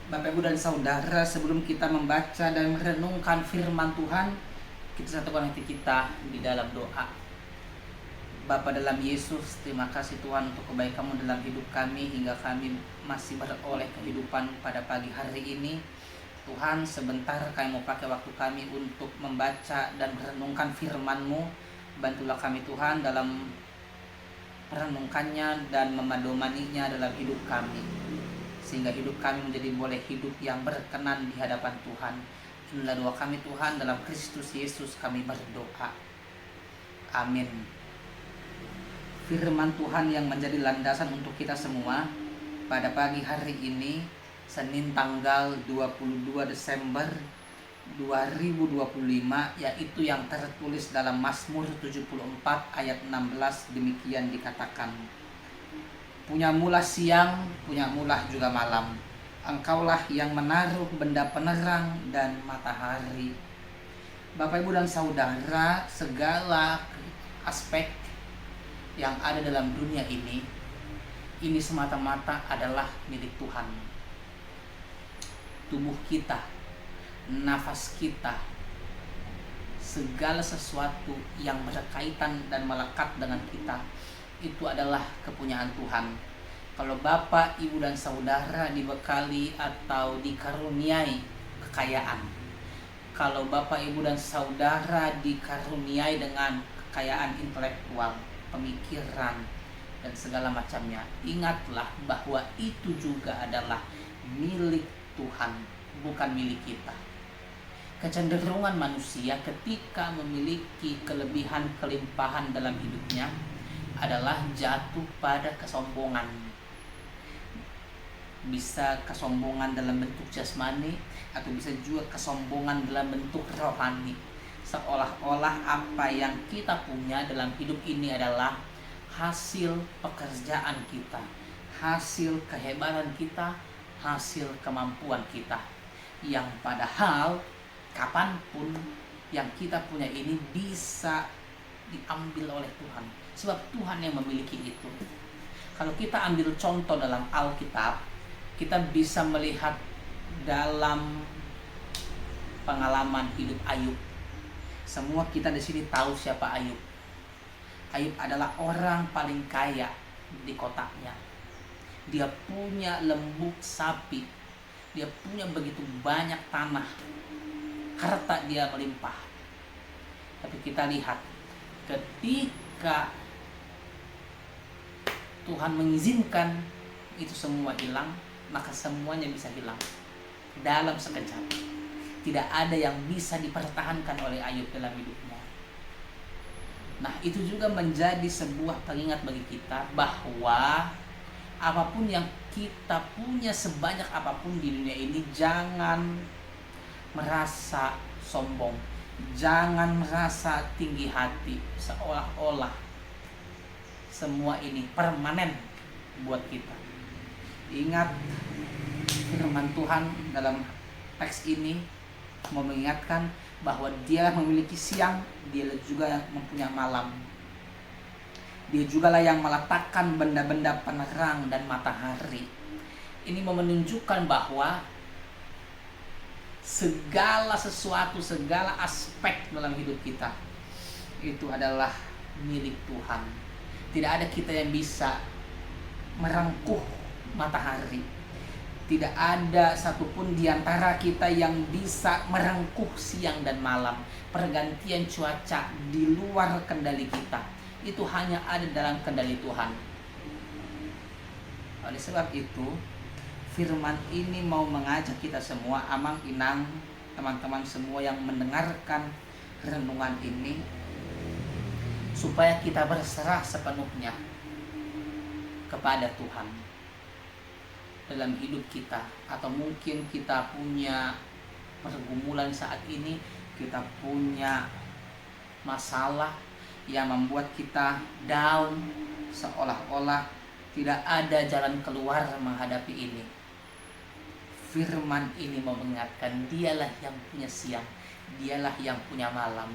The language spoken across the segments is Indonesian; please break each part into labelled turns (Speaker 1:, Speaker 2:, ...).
Speaker 1: Bapak Ibu dan Saudara, sebelum kita membaca dan merenungkan firman Tuhan, kita satukan hati kita di dalam doa. Bapa dalam Yesus, terima kasih Tuhan untuk kebaikan-Mu dalam hidup kami hingga kami masih beroleh kehidupan pada pagi hari ini. Tuhan, sebentar kami mau pakai waktu kami untuk membaca dan merenungkan firman-Mu. Bantulah kami Tuhan dalam merenungkannya dan memadomaninya dalam hidup kami, sehingga hidup kami menjadi boleh hidup yang berkenan di hadapan Tuhan. Inilah doa kami Tuhan, dalam Kristus Yesus kami berdoa. Amin. Firman Tuhan yang menjadi landasan untuk kita semua pada pagi hari ini, Senin tanggal 22 Desember 2025, yaitu yang tertulis dalam Mazmur 74 ayat 16, demikian dikatakan: Punyamulah siang, punyamulah juga malam. Engkaulah yang menaruh benda penerang dan matahari. Bapak, Ibu, dan Saudara, segala aspek yang ada dalam dunia ini semata-mata adalah milik Tuhan. Tubuh kita, nafas kita, segala sesuatu yang berkaitan dan melekat dengan kita, itu adalah kepunyaan Tuhan. Kalau Bapak, Ibu, dan Saudara dibekali atau dikaruniai kekayaan, kalau Bapak, Ibu, dan Saudara dikaruniai dengan kekayaan intelektual, pemikiran, dan segala macamnya, ingatlah bahwa itu juga adalah milik Tuhan, bukan milik kita. Kecenderungan manusia ketika memiliki kelebihan kelimpahan dalam hidupnya adalah jatuh pada kesombongan. Bisa kesombongan dalam bentuk jasmani atau bisa juga kesombongan dalam bentuk rohani. Seolah-olah apa yang kita punya dalam hidup ini adalah hasil pekerjaan kita, hasil kehebatan kita, hasil kemampuan kita, yang padahal kapanpun yang kita punya ini bisa diambil oleh Tuhan, sebab Tuhan yang memiliki itu. Kalau kita ambil contoh dalam Alkitab, kita bisa melihat dalam pengalaman hidup Ayub. Semua kita di sini tahu siapa Ayub. Ayub adalah orang paling kaya di kotanya. Dia punya lembut sapi, dia punya begitu banyak tanah, harta dia melimpah. Tapi kita lihat, ketika Tuhan mengizinkan itu semua hilang, maka semuanya bisa hilang dalam sekejap. Tidak ada yang bisa dipertahankan oleh Ayub dalam hidupnya. Nah, itu juga menjadi sebuah pengingat bagi kita bahwa apapun yang kita punya, sebanyak apapun di dunia ini, jangan merasa sombong, jangan merasa tinggi hati, seolah-olah semua ini permanen buat kita. Ingat, firman Tuhan dalam teks ini mau mengingatkan bahwa Dia memiliki siang, Dia juga yang mempunyai malam. Dia juga lah yang meletakkan benda-benda penerang dan matahari. Ini mau menunjukkan bahwa segala sesuatu, segala aspek dalam hidup kita itu adalah milik Tuhan. Tidak ada kita yang bisa merengkuh matahari. Tidak ada satupun di antara kita yang bisa merengkuh siang dan malam. Pergantian cuaca di luar kendali kita, itu hanya ada dalam kendali Tuhan. Oleh sebab itu, firman ini mau mengajak kita semua, amang inang, teman-teman semua yang mendengarkan renungan ini, supaya kita berserah sepenuhnya kepada Tuhan dalam hidup kita. Atau mungkin kita punya pergumulan saat ini, kita punya masalah yang membuat kita down, seolah-olah tidak ada jalan keluar menghadapi ini. Firman ini mau mengingatkan, Dialah yang punya siang, Dialah yang punya malam.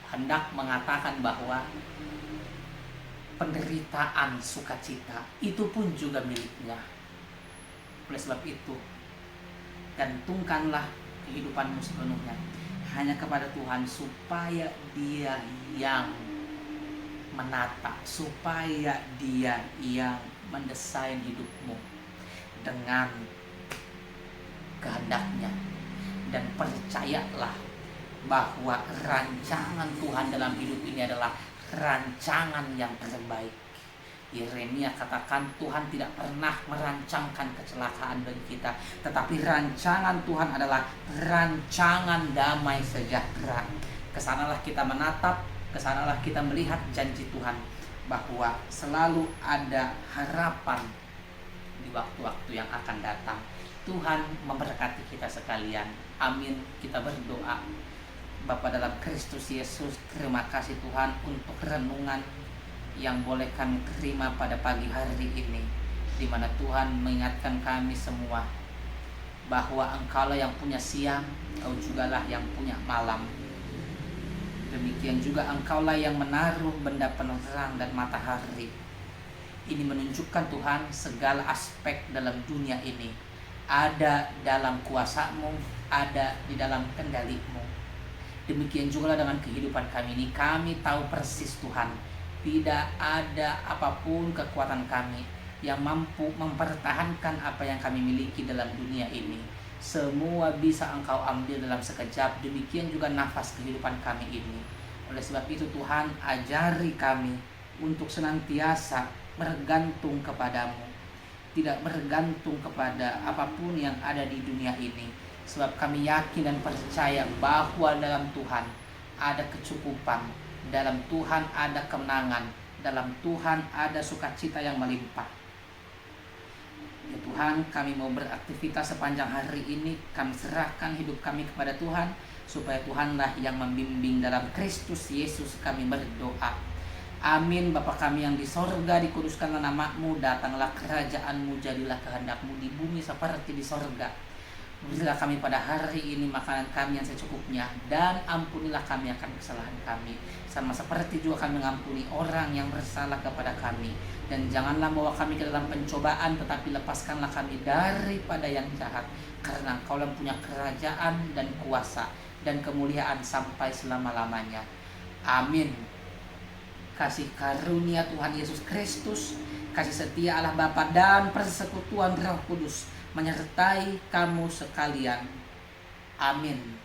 Speaker 1: Hendak mengatakan bahwa penderitaan, sukacita itu pun juga miliknya. Oleh sebab itu, Gantungkanlah kehidupanmu sepenuhnya hanya kepada Tuhan, supaya Dia yang menata, supaya Dia yang mendesain hidupmu dengan kehendaknya. Dan percayalah bahwa rancangan Tuhan dalam hidup ini adalah rancangan yang terbaik. Yeremia katakan Tuhan tidak pernah merancangkan kecelakaan bagi kita, tetapi rancangan Tuhan adalah rancangan damai sejahtera. Kesanalah kita menatap, kesanalah kita melihat janji Tuhan bahwa selalu ada harapan di waktu-waktu yang akan datang. Tuhan memberkati kita sekalian. Amin. Kita berdoa. Bapa dalam Kristus Yesus, terima kasih Tuhan untuk renungan yang boleh kami terima pada pagi hari ini, di mana Tuhan mengingatkan kami semua bahwa Engkaulah yang punya siang, Engkau jugalah yang punya malam. Demikian juga Engkaulah yang menaruh benda penerang dan matahari. Ini menunjukkan Tuhan segala aspek dalam dunia ini ada dalam kuasa-Mu, ada di dalam kendali-Mu. Demikian juga dengan kehidupan kami ini, kami tahu persis Tuhan, tidak ada apapun kekuatan kami yang mampu mempertahankan apa yang kami miliki dalam dunia ini. Semua bisa Engkau ambil dalam sekejap. Demikian juga nafas kehidupan kami ini. Oleh sebab itu Tuhan, ajari kami untuk senantiasa bergantung kepadamu, tidak bergantung kepada apapun yang ada di dunia ini. Sebab kami yakin dan percaya bahwa dalam Tuhan ada kecukupan, dalam Tuhan ada kemenangan, dalam Tuhan ada sukacita yang melimpah. Ya Tuhan, kami mau beraktivitas sepanjang hari ini, kami serahkan hidup kami kepada Tuhan, supaya Tuhanlah yang membimbing. Dalam Kristus Yesus kami berdoa. Amin. Bapa kami yang di sorga, dikuduskanlah nama-Mu, datanglah kerajaan-Mu, jadilah kehendak-Mu di bumi seperti di sorga. Berilah kami pada hari ini makanan kami yang secukupnya, dan ampunilah kami akan kesalahan kami, sama seperti juga kami mengampuni orang yang bersalah kepada kami. Dan janganlah bawa kami ke dalam pencobaan, tetapi lepaskanlah kami daripada yang jahat, karena Engkau yang punya kerajaan dan kuasa dan kemuliaan sampai selama-lamanya. Amin. Kasih karunia Tuhan Yesus Kristus, kasih setia Allah Bapa, dan persekutuan Roh Kudus menyertai kamu sekalian. Amin.